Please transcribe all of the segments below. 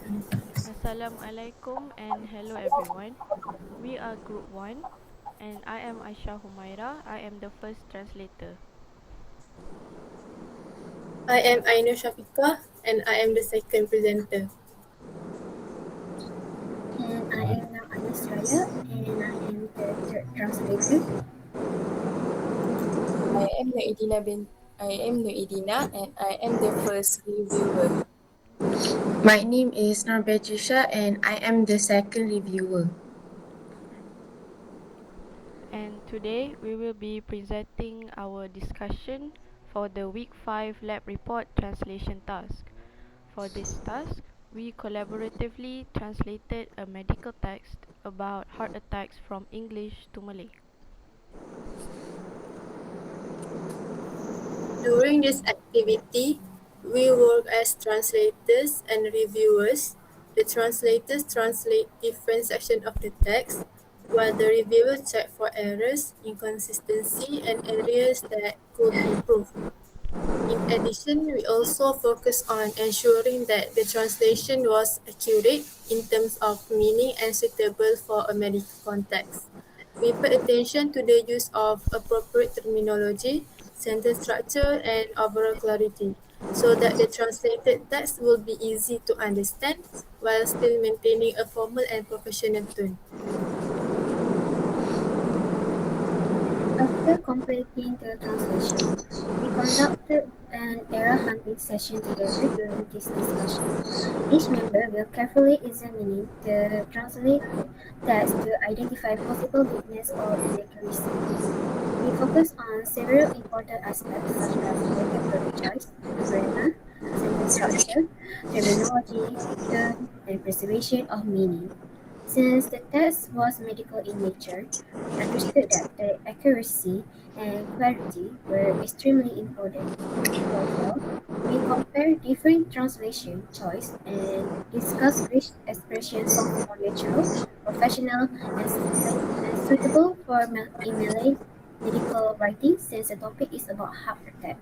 Assalamualaikum and hello everyone. We are Group 1 and I am Aisha Humaira. I am the first translator. I am Aina Shafiqah and I am the second presenter. And I am now Anis Raya and I am the third translator. I am Noedina and I am the first reviewer. My name is Norbertusha and I am the second reviewer. And today we will be presenting our discussion for the week 5 lab report translation task. For this task, we collaboratively translated a medical text about heart attacks from English to Malay. During this activity, we work as translators and reviewers. The translators translate different sections of the text, while the reviewers check for errors, inconsistency, and areas that could be improved. In addition, we also focus on ensuring that the translation was accurate in terms of meaning and suitable for a medical context. We pay attention to the use of appropriate terminology, sentence structure, and overall clarity so that the translated text will be easy to understand while still maintaining a formal and professional tone. After completing the translation, we conducted an error hunting session together during this discussion. Each member will carefully examine the translated text to identify possible weakness or inaccuracy. We focus on several important aspects such as vocabulary choice, grammar, sentence structure, terminology, tone, and preservation of meaning. Since the text was medical in nature, we understood that the accuracy and clarity were extremely important. Therefore, we compared different translation choice and discussed which expression sounds more natural, professional, and suitable for in Malay medical writing since the topic is about heart attack.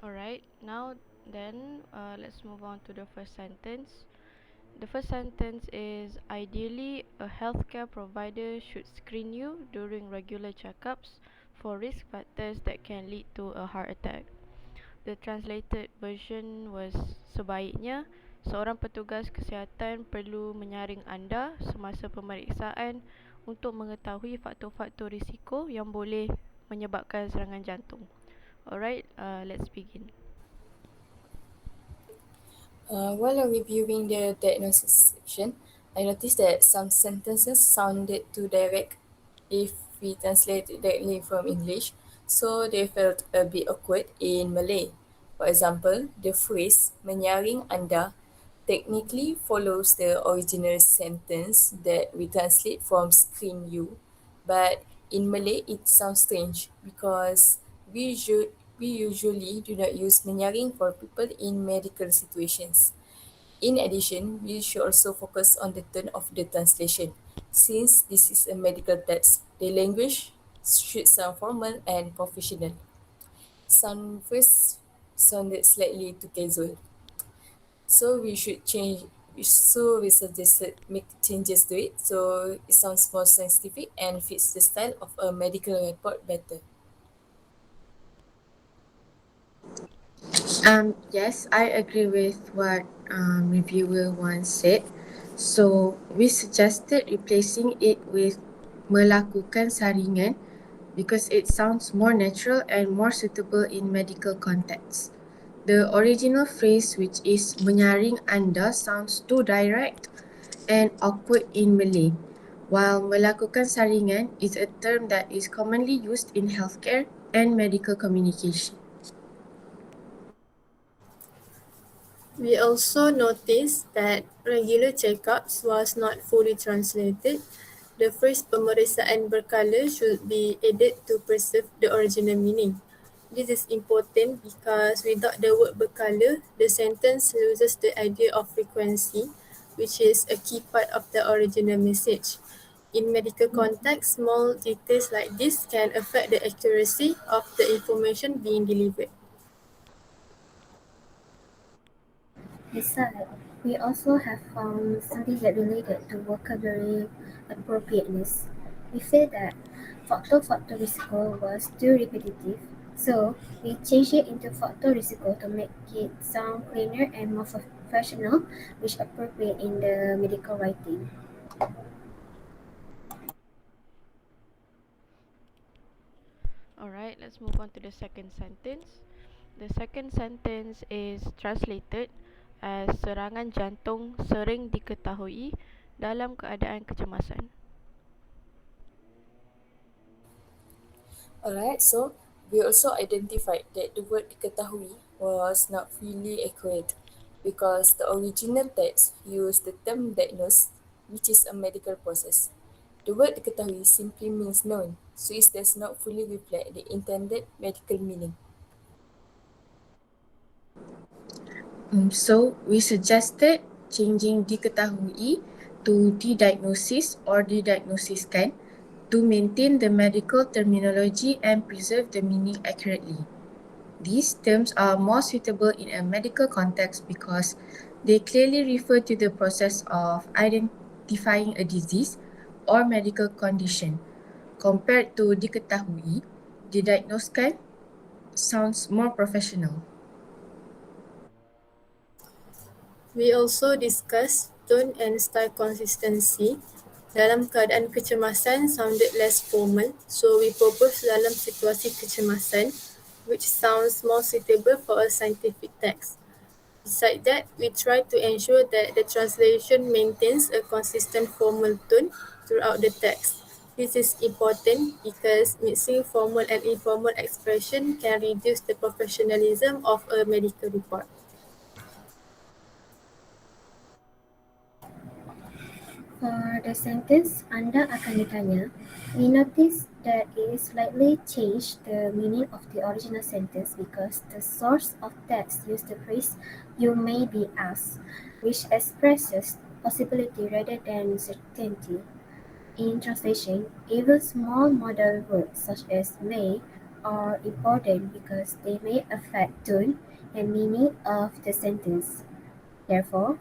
Alright, now then let's move on to the first sentence. The first sentence is ideally, a healthcare provider should screen you during regular checkups for risk factors that can lead to a heart attack. The translated version was sebaiknya seorang petugas kesihatan perlu menyaring anda semasa pemeriksaan untuk mengetahui faktor-faktor risiko yang boleh menyebabkan serangan jantung. Alright, let's begin. While reviewing the diagnosis section, I noticed that some sentences sounded too direct if we translate it directly from English, so they felt a bit awkward in Malay. For example, the phrase menyaring anda technically follows the original sentence that we translate from screen you, but in Malay it sounds strange because we usually do not use menyaring for people in medical situations. In addition, we should also focus on the tone of the translation. Since this is a medical text, the language should sound formal and professional. Some first sounded slightly too casual. So we should change so we suggested make changes to it so it sounds more scientific and fits the style of a medical report better. Yes, I agree with what reviewer once said. So we suggested replacing it with melakukan saringan because it sounds more natural and more suitable in medical contexts. The original phrase, which is menyaring anda, sounds too direct and awkward in Malay, while melakukan saringan is a term that is commonly used in healthcare and medical communication. We also noticed that regular checkups was not fully translated. The phrase pemeriksaan berkala should be added to preserve the original meaning. This is important because without the word berkala, the sentence loses the idea of frequency, which is a key part of the original message. In medical context, small details like this can affect the accuracy of the information being delivered. Besides, we also have found something that related to vocabulary appropriateness. We feel that factor risiko was too repetitive, so we changed it into factor risiko to make it sound cleaner and more professional, which appropriate in the medical writing. Alright, let's move on to the second sentence. The second sentence is translated as serangan jantung sering diketahui dalam keadaan kecemasan. Alright, so we also identified that the word diketahui was not fully accurate because the original text used the term diagnose, which is a medical process. The word diketahui simply means known, so it does not fully reflect the intended medical meaning. So we suggested changing diketahui to didiagnosis or didiagnosiskan to maintain the medical terminology and preserve the meaning accurately. These terms are more suitable in a medical context because they clearly refer to the process of identifying a disease or medical condition. Compared to diketahui, didiagnoskan sounds more professional. We also discussed tone and style consistency. Dalam keadaan kecemasan sounded less formal, so we proposed dalam situasi kecemasan, which sounds more suitable for a scientific text. Besides that, we try to ensure that the translation maintains a consistent formal tone throughout the text. This is important because mixing formal and informal expression can reduce the professionalism of a medical report. For the sentence Anda akan ditanya, we notice that it slightly changed the meaning of the original sentence because the source of text used the phrase you may be asked, which expresses possibility rather than certainty. In translation, even small modal words such as may are important because they may affect tone and meaning of the sentence. Therefore,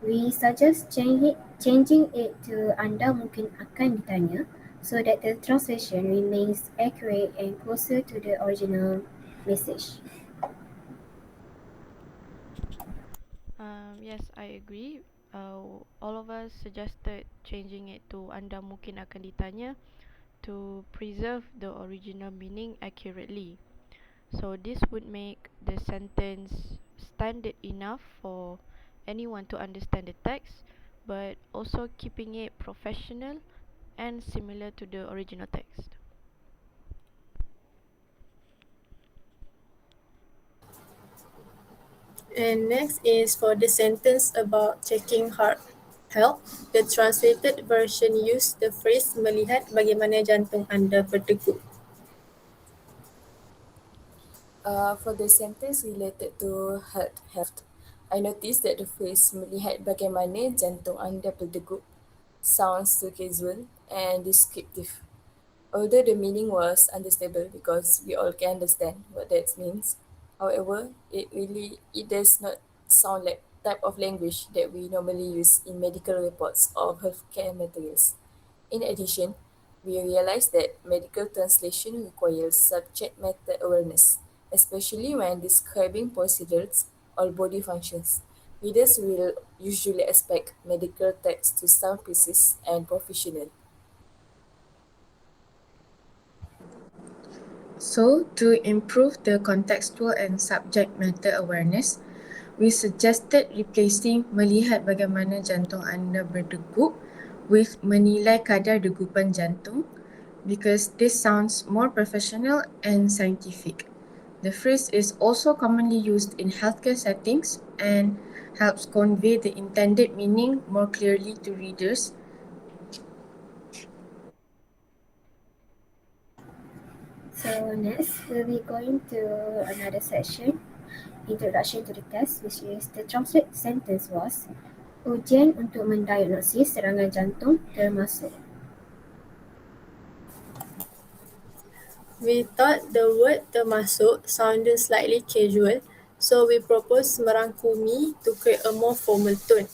we suggest changing it to Anda mungkin akan ditanya so that the translation remains accurate and closer to the original message. Yes, I agree. All of us suggested changing it to Anda mungkin akan ditanya to preserve the original meaning accurately. So this would make the sentence standard enough for anyone to understand the text, but also keeping it professional and similar to the original text. And next is for the sentence about checking heart health. The translated version used the phrase melihat bagaimana jantung anda berdegup. For the sentence related to health, I noticed that the phrase melihat bagaimana jantung anda berdegup sounds too casual and descriptive. Although the meaning was understandable because we all can understand what that means, however, it does not sound like type of language that we normally use in medical reports or healthcare materials. In addition, we realize that medical translation requires subject matter awareness, especially when describing procedures or body functions. Readers will usually expect medical text to sound precise and professional. So, to improve the contextual and subject matter awareness, we suggested replacing melihat bagaimana jantung anda berdegup with menilai kadar degupan jantung because this sounds more professional and scientific. The phrase is also commonly used in healthcare settings and helps convey the intended meaning more clearly to readers. So next, we'll be going to another section, introduction to the test, which is the translate sentence was, ujian untuk mendiagnosis serangan jantung termasuk. We thought the word termasuk sounded slightly casual, so we proposed merangkumi to create a more formal tone.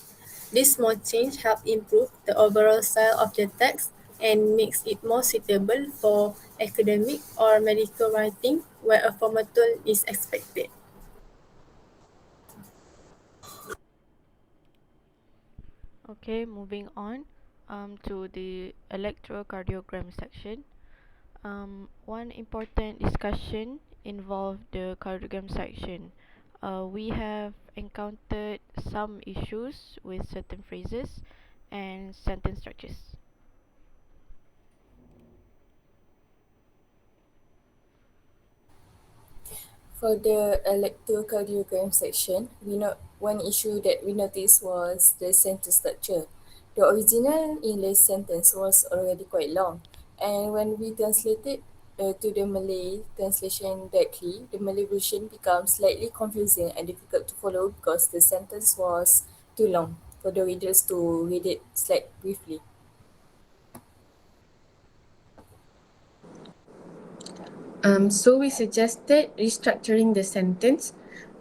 This small change helped improve the overall style of the text and makes it more suitable for academic or medical writing where a formal tone is expected. Okay, moving on to the electrocardiogram section. One important discussion involved the cardiogram section. We have encountered some issues with certain phrases and sentence structures. For the electrocardiogram section, one issue that we noticed was the sentence structure. The original English sentence was already quite long, and when we translated to the Malay translation directly, the Malay version becomes slightly confusing and difficult to follow because the sentence was too long for the readers to read it briefly. So we suggested restructuring the sentence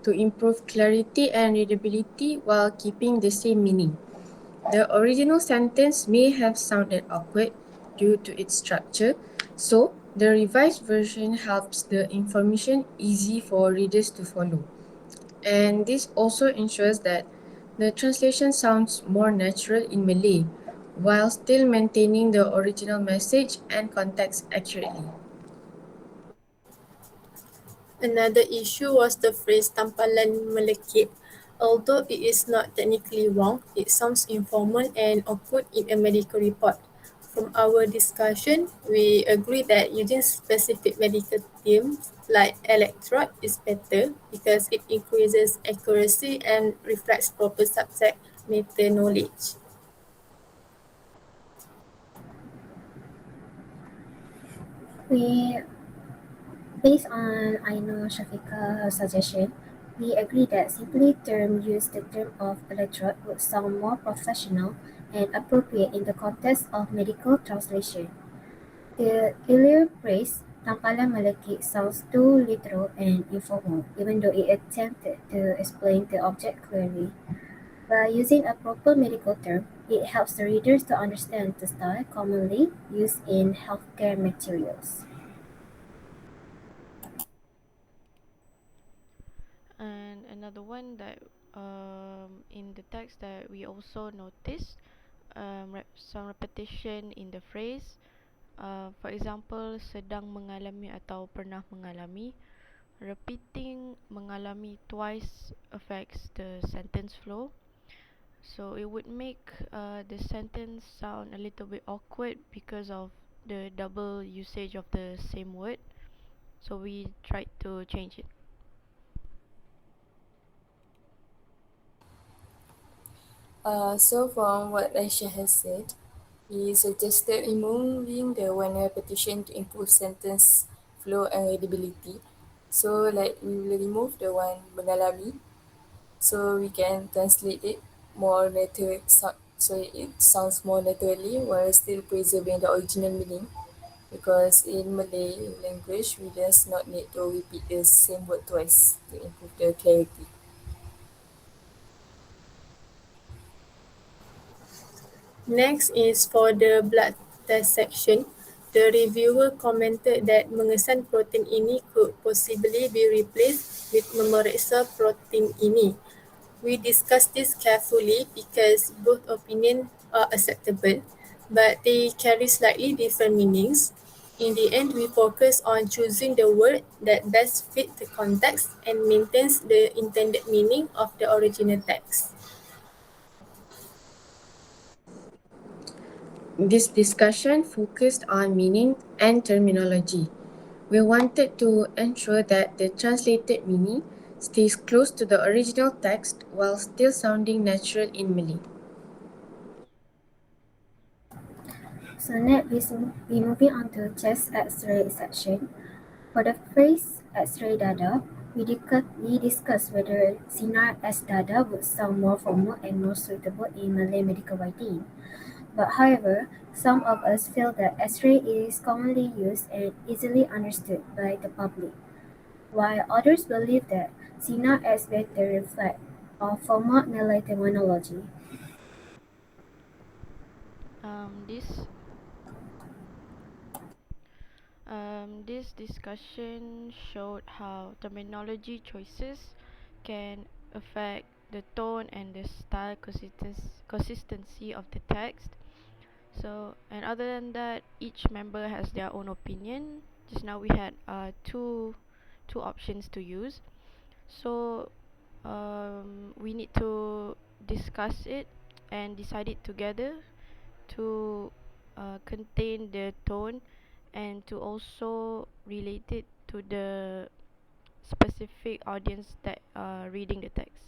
to improve clarity and readability while keeping the same meaning. The original sentence may have sounded awkward due to its structure, so the revised version helps the information easy for readers to follow. And this also ensures that the translation sounds more natural in Malay while still maintaining the original message and context accurately. Another issue was the phrase tampalan melekit. Although it is not technically wrong, it sounds informal and awkward in a medical report. From our discussion, we agree that using specific medical terms like electrode is better because it increases accuracy and reflects proper subject matter knowledge. We, based on Aino Shafika's suggestion, we agree that simply use the term of electrode would sound more professional and appropriate in the context of medical translation. The earlier phrase, tampalan melekit, sounds too literal and informal, even though it attempted to explain the object clearly. By using a proper medical term, it helps the readers to understand the style commonly used in healthcare materials. And another one that in the text that we also noticed some repetition in the phrase. For example, sedang mengalami atau pernah mengalami. Repeating mengalami twice affects the sentence flow. So it would make the sentence sound a little bit awkward because of the double usage of the same word. So we tried to change it. So from what Aisha has said, he suggested removing the one repetition to improve sentence flow and readability. So like we will remove the one mengalami, so we can translate it more natural, so it sounds more naturally while still preserving the original meaning. Because in Malay language, we just not need to repeat the same word twice to improve the clarity. Next is for the blood test section. The reviewer commented that mengesan protein ini could possibly be replaced with memeriksa protein ini. We discussed this carefully because both opinions are acceptable, but they carry slightly different meanings. In the end, we focus on choosing the word that best fit the context and maintains the intended meaning of the original text. This discussion focused on meaning and terminology. We wanted to ensure that the translated meaning stays close to the original text while still sounding natural in Malay. So next, we moving on to chest X-ray section. For the phrase X-ray dada, we discussed whether sinar as dada would sound more formal and more suitable in Malay medical writing. But however, some of us feel that X-ray is commonly used and easily understood by the public, while others believe that sinar as better reflect a formal Malay terminology. Um, this this discussion showed how terminology choices can affect the tone and the style consistency of the text. So, and other than that, each member has their own opinion. Just now we had two options to use. So, we need to discuss it and decide it together to contain the tone and to also relate it to the specific audience that are reading the text.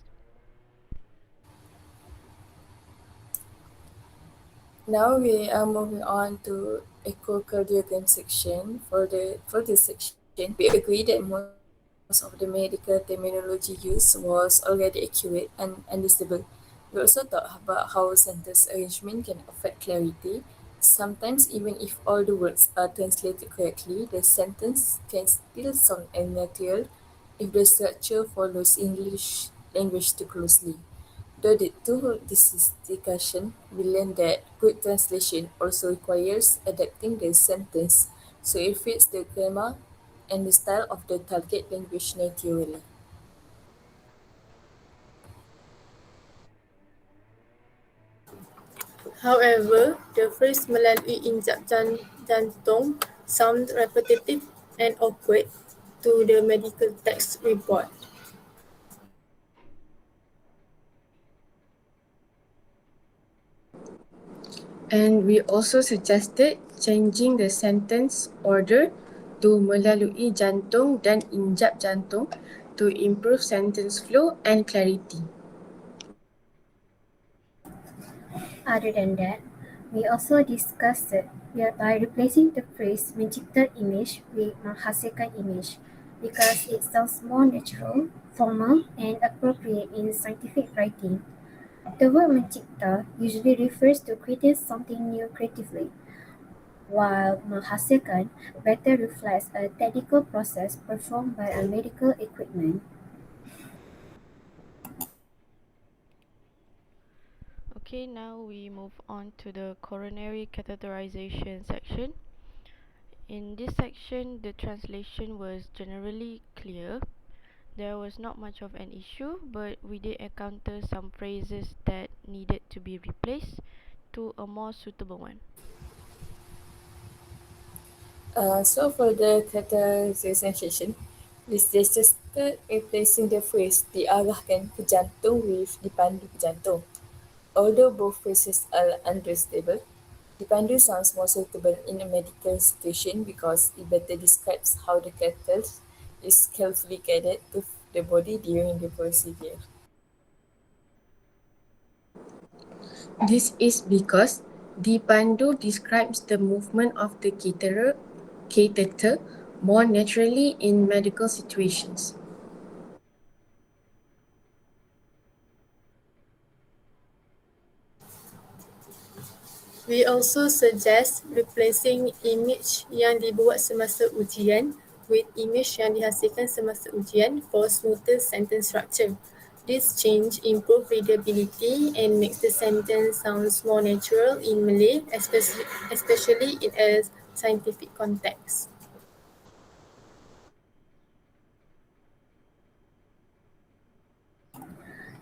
Now we are moving on to echocardiogram section. For this section, we agree that most of the medical terminology used was already accurate and understandable. We also talked about how sentence arrangement can affect clarity. Sometimes, even if all the words are translated correctly, the sentence can still sound unnatural if the structure follows English language too closely. Though through this discussion, we learned that good translation also requires adapting the sentence so it fits the grammar and the style of the target language naturally. However, the phrase melalui injap jantung sound repetitive and awkward to the medical text report. And we also suggested changing the sentence order to melalui jantung dan injap jantung to improve sentence flow and clarity. Other than that, we also discussed it by replacing the phrase mencipta image with menghasilkan image because it sounds more natural, formal, and appropriate in scientific writing. The word mencipta usually refers to creating something new creatively, while menghasilkan better reflects a technical process performed by a medical equipment. Okay, now we move on to the coronary catheterization section. In this section, the translation was generally clear. There was not much of an issue, but we did encounter some phrases that needed to be replaced to a more suitable one. So for the categorization session, we suggested replacing the phrase diarahkan ke jantung with dipandu ke jantung. Although both phrases are understandable, dipandu sounds more suitable in a medical situation because it better describes how the catheter is carefully guided to the body during the procedure. This is because dipandu describes the movement of the catheter more naturally in medical situations. We also suggest replacing image yang dibuat semasa ujian with image yang dihasilkan semasa ujian for smoother sentence structure. This change improves readability and makes the sentence sounds more natural in Malay, especially in a scientific context.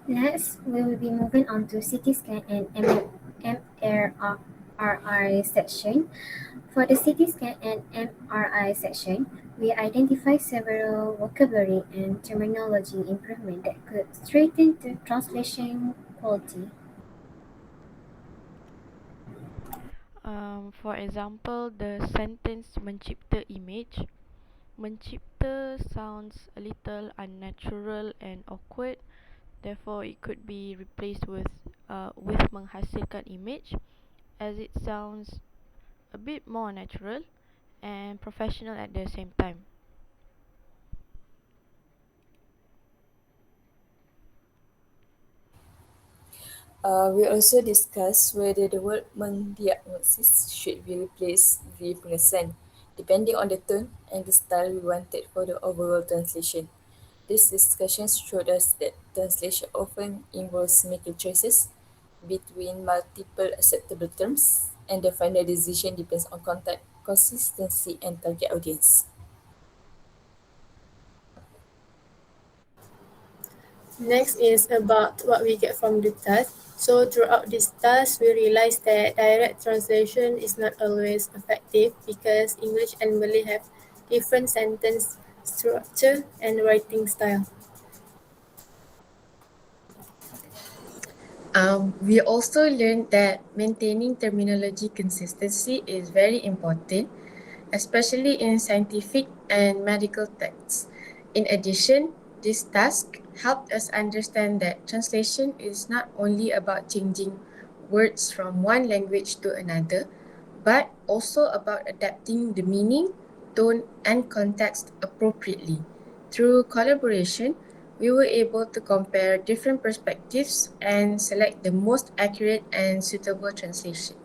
Next, we will be moving on to CT scan and MRI section. For the CT scan and MRI section, we identify several vocabulary and terminology improvement that could strengthen the translation quality. For example, the sentence mencipta image. Mencipta sounds a little unnatural and awkward. Therefore, it could be replaced with menghasilkan image, as it sounds a bit more natural and professional at the same time. We also discussed whether the word mendiagnosis should be replaced with pengesan, depending on the tone and the style we wanted for the overall translation. These discussions showed us that translation often involves making choices between multiple acceptable terms, and the final decision depends on content, consistency, and target audience. Next is about what we get from the task. So throughout this task, we realized that direct translation is not always effective because English and Malay have different sentence structure and writing style. We also learned that maintaining terminology consistency is very important, especially in scientific and medical texts. In addition, this task helped us understand that translation is not only about changing words from one language to another, but also about adapting the meaning, tone, and context appropriately. Through collaboration, we were able to compare different perspectives and select the most accurate and suitable translation.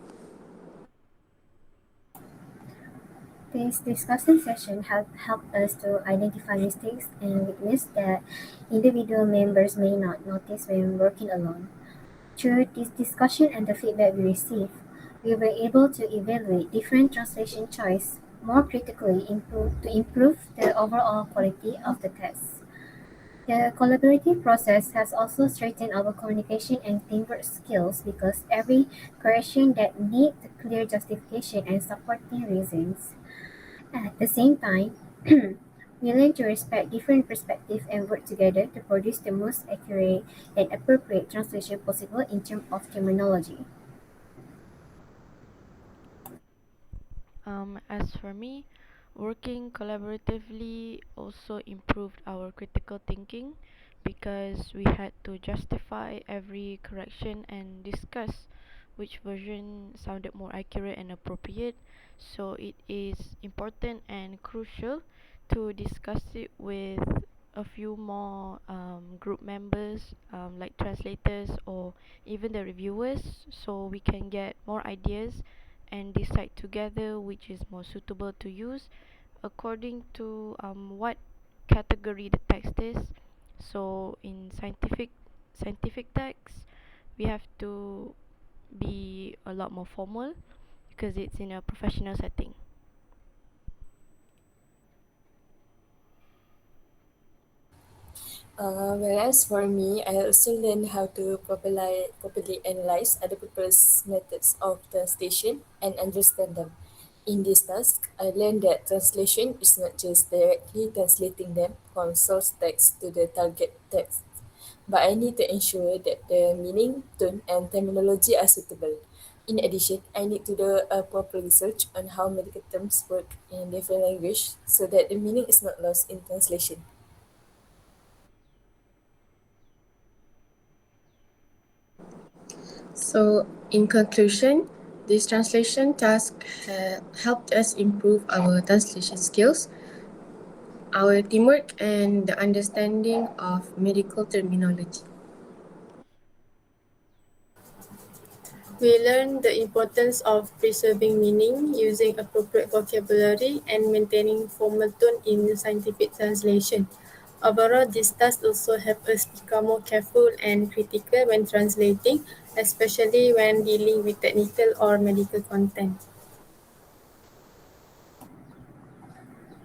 This discussion session helped us to identify mistakes and weaknesses that individual members may not notice when working alone. Through this discussion and the feedback we received, we were able to evaluate different translation choices more critically to improve the overall quality of the text. The collaborative process has also strengthened our communication and teamwork skills because every correction that needs clear justification and supporting reasons. At the same time, we learn to respect different perspectives and work together to produce the most accurate and appropriate translation possible in terms of terminology. As for me, working collaboratively also improved our critical thinking because we had to justify every correction and discuss which version sounded more accurate and appropriate. So it is important and crucial to discuss it with a few more group members, like translators or even the reviewers, so we can get more ideas and decide together which is more suitable to use according to what category the text is. So in scientific text, we have to be a lot more formal because it's in a professional setting. Whereas for me, I also learned how to properly analyze other people's methods of translation and understand them. In this task, I learned that translation is not just directly translating them from source text to the target text, but I need to ensure that the meaning, tone, and terminology are suitable. In addition, I need to do a proper research on how medical terms work in different language so that the meaning is not lost in translation. So, in conclusion, this translation task helped us improve our translation skills, our teamwork, and the understanding of medical terminology. We learned the importance of preserving meaning, using appropriate vocabulary, and maintaining formal tone in scientific translation. Overall, this task also helped us become more careful and critical when translating, especially when dealing with technical or medical content.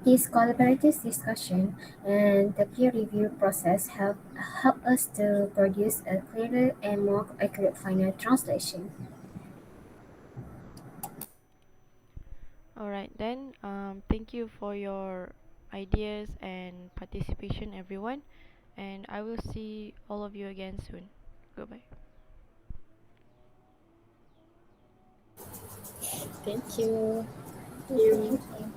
This collaborative discussion and the peer review process help us to produce a clearer and more accurate final translation. Alright then, thank you for your ideas and participation, everyone, and I will see all of you again soon. Goodbye. Thank you. You Thank you.